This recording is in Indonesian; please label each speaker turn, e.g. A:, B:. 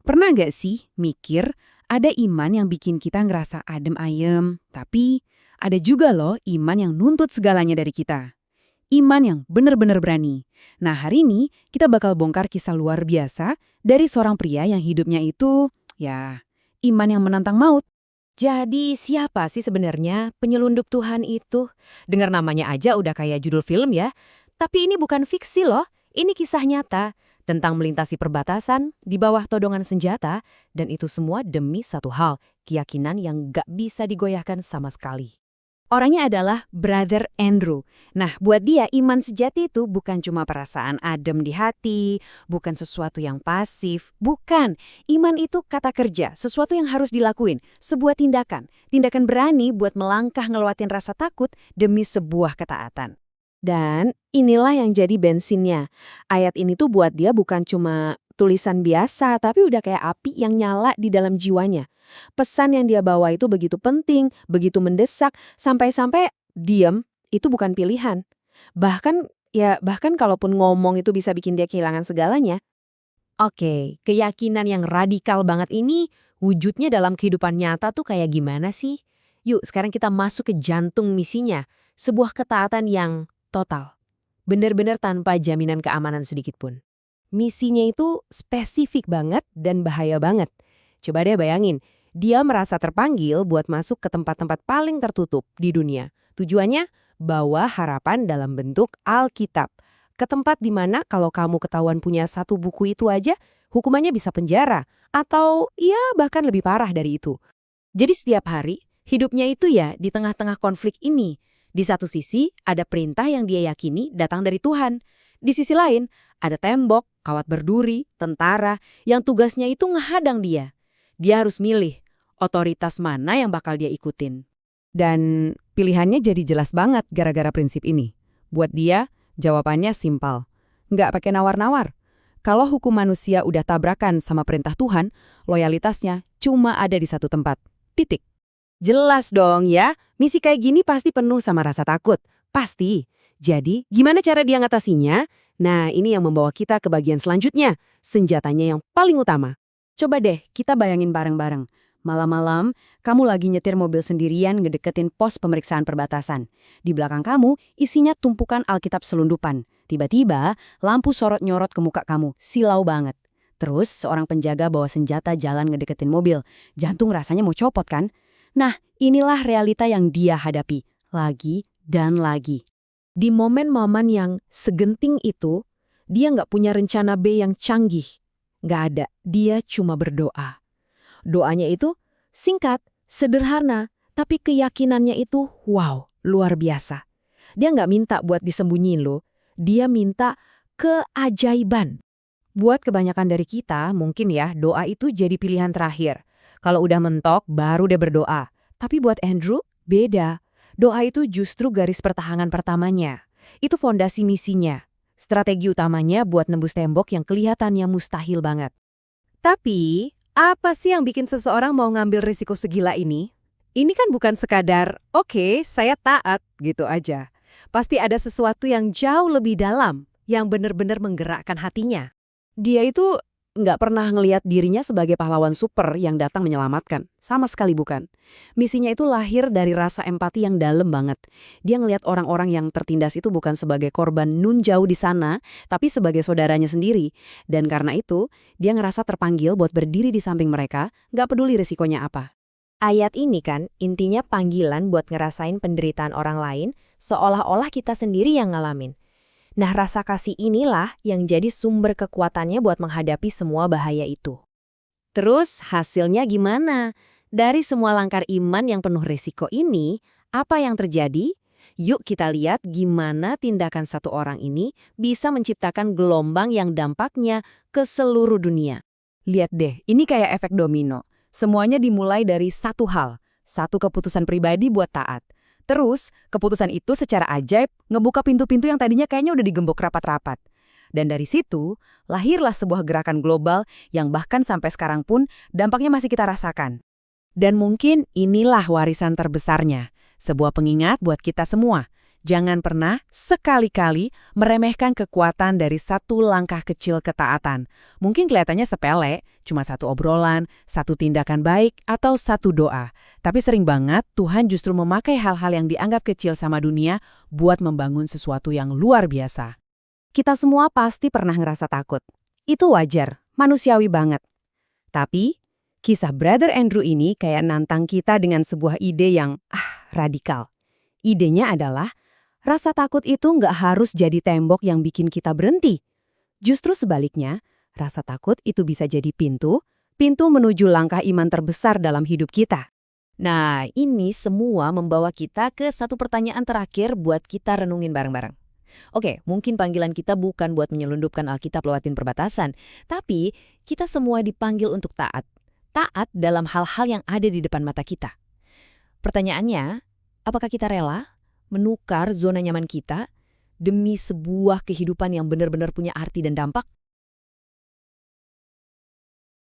A: Pernah nggak sih mikir ada iman yang bikin kita ngerasa adem ayem, tapi ada juga loh iman yang nuntut segalanya dari kita. Iman yang benar-benar berani. Nah, hari ini kita bakal bongkar kisah luar biasa dari seorang pria yang hidupnya itu, ya, iman yang menantang maut.
B: Jadi siapa sih sebenarnya penyelundup Tuhan itu? Dengar namanya aja udah kayak judul film ya. Tapi ini bukan fiksi loh, ini kisah nyata tentang melintasi perbatasan di bawah todongan senjata dan itu semua demi satu hal, keyakinan yang gak bisa digoyahkan sama sekali.
A: Orangnya adalah Brother Andrew. Nah, buat dia iman sejati itu bukan cuma perasaan adem di hati, bukan sesuatu yang pasif, bukan. Iman itu kata kerja, sesuatu yang harus dilakuin, sebuah tindakan. Tindakan berani buat melangkah ngelewatin rasa takut demi sebuah ketaatan. Dan inilah yang jadi bensinnya. Ayat ini tuh buat dia bukan cuma tulisan biasa, tapi udah kayak api yang nyala di dalam jiwanya. Pesan yang dia bawa itu begitu penting, begitu mendesak, sampai-sampai diam itu bukan pilihan. Bahkan kalaupun ngomong itu bisa bikin dia kehilangan segalanya.
B: Oke, keyakinan yang radikal banget ini wujudnya dalam kehidupan nyata tuh kayak gimana sih? Yuk sekarang kita masuk ke jantung misinya, sebuah ketaatan yang total. Benar-benar tanpa jaminan keamanan sedikit pun. Misinya itu spesifik banget dan bahaya banget. Coba deh bayangin, dia merasa terpanggil buat masuk ke tempat-tempat paling tertutup di dunia. Tujuannya, bawa harapan dalam bentuk Alkitab. Ke tempat di mana kalau kamu ketahuan punya satu buku itu aja, hukumannya bisa penjara. Atau ya bahkan lebih parah dari itu. Jadi setiap hari, hidupnya itu ya di tengah-tengah konflik ini. Di satu sisi, ada perintah yang dia yakini datang dari Tuhan. Di sisi lain, ada tembok, kawat berduri, tentara, yang tugasnya itu ngehadang dia. Dia harus milih, otoritas mana yang bakal dia ikutin.
A: Dan pilihannya jadi jelas banget gara-gara prinsip ini. Buat dia, jawabannya simpel. Nggak pakai nawar-nawar. Kalau hukum manusia udah tabrakan sama perintah Tuhan, loyalitasnya cuma ada di satu tempat. Titik. Jelas dong ya, misi kayak gini pasti penuh sama rasa takut. Pasti. Jadi, gimana cara dia ngatasinya? Nah, ini yang membawa kita ke bagian selanjutnya, senjatanya yang paling utama. Coba deh, kita bayangin bareng-bareng. Malam-malam, kamu lagi nyetir mobil sendirian ngedeketin pos pemeriksaan perbatasan. Di belakang kamu, isinya tumpukan Alkitab selundupan. Tiba-tiba, lampu sorot nyorot ke muka kamu, silau banget. Terus, seorang penjaga bawa senjata jalan ngedeketin mobil. Jantung rasanya mau copot kan? Nah, inilah realita yang dia hadapi, lagi dan lagi.
B: Di momen-momen yang segenting itu, dia nggak punya rencana B yang canggih. Nggak ada, dia cuma berdoa. Doanya itu singkat, sederhana, tapi keyakinannya itu wow, luar biasa. Dia nggak minta buat disembunyiin loh, dia minta keajaiban. Buat kebanyakan dari kita, mungkin ya doa itu jadi pilihan terakhir. Kalau udah mentok, baru dia berdoa. Tapi buat Andrew, beda. Doa itu justru garis pertahanan pertamanya. Itu fondasi misinya. Strategi utamanya buat nembus tembok yang kelihatannya mustahil banget. Tapi, apa sih yang bikin seseorang mau ngambil risiko segila ini? Ini kan bukan sekadar, oke, saya taat, gitu aja. Pasti ada sesuatu yang jauh lebih dalam, yang benar-benar menggerakkan hatinya. Dia itu nggak pernah ngelihat dirinya sebagai pahlawan super yang datang menyelamatkan. Sama sekali bukan. Misinya itu lahir dari rasa empati yang dalam banget. Dia ngelihat orang-orang yang tertindas itu bukan sebagai korban nun jauh di sana, tapi sebagai saudaranya sendiri. Dan karena itu, dia ngerasa terpanggil buat berdiri di samping mereka, nggak peduli risikonya apa. Ayat ini kan intinya panggilan buat ngerasain penderitaan orang lain, seolah-olah kita sendiri yang ngalamin. Nah, rasa kasih inilah yang jadi sumber kekuatannya buat menghadapi semua bahaya itu. Terus, hasilnya gimana? Dari semua langkah iman yang penuh risiko ini, apa yang terjadi? Yuk kita lihat gimana tindakan satu orang ini bisa menciptakan gelombang yang dampaknya ke seluruh dunia. Lihat deh, ini kayak efek domino. Semuanya dimulai dari satu hal, satu keputusan pribadi buat taat. Terus, keputusan itu secara ajaib ngebuka pintu-pintu yang tadinya kayaknya udah digembok rapat-rapat. Dan dari situ, lahirlah sebuah gerakan global yang bahkan sampai sekarang pun dampaknya masih kita rasakan. Dan mungkin inilah warisan terbesarnya, sebuah pengingat buat kita semua.
A: Jangan pernah, sekali-kali, meremehkan kekuatan dari satu langkah kecil ketaatan. Mungkin kelihatannya sepele, cuma satu obrolan, satu tindakan baik, atau satu doa. Tapi sering banget Tuhan justru memakai hal-hal yang dianggap kecil sama dunia buat membangun sesuatu yang luar biasa.
B: Kita semua pasti pernah ngerasa takut. Itu wajar, manusiawi banget. Tapi, kisah Brother Andrew ini kayak nantang kita dengan sebuah ide yang radikal. Idenya adalah, rasa takut itu nggak harus jadi tembok yang bikin kita berhenti. Justru sebaliknya, rasa takut itu bisa jadi pintu menuju langkah iman terbesar dalam hidup kita.
C: Nah, ini semua membawa kita ke satu pertanyaan terakhir buat kita renungin bareng-bareng. Oke, mungkin panggilan kita bukan buat menyelundupkan Alkitab lewatin perbatasan, tapi kita semua dipanggil untuk taat. Taat dalam hal-hal yang ada di depan mata kita. Pertanyaannya, apakah kita rela menukar zona nyaman kita demi sebuah kehidupan yang benar-benar punya arti dan dampak?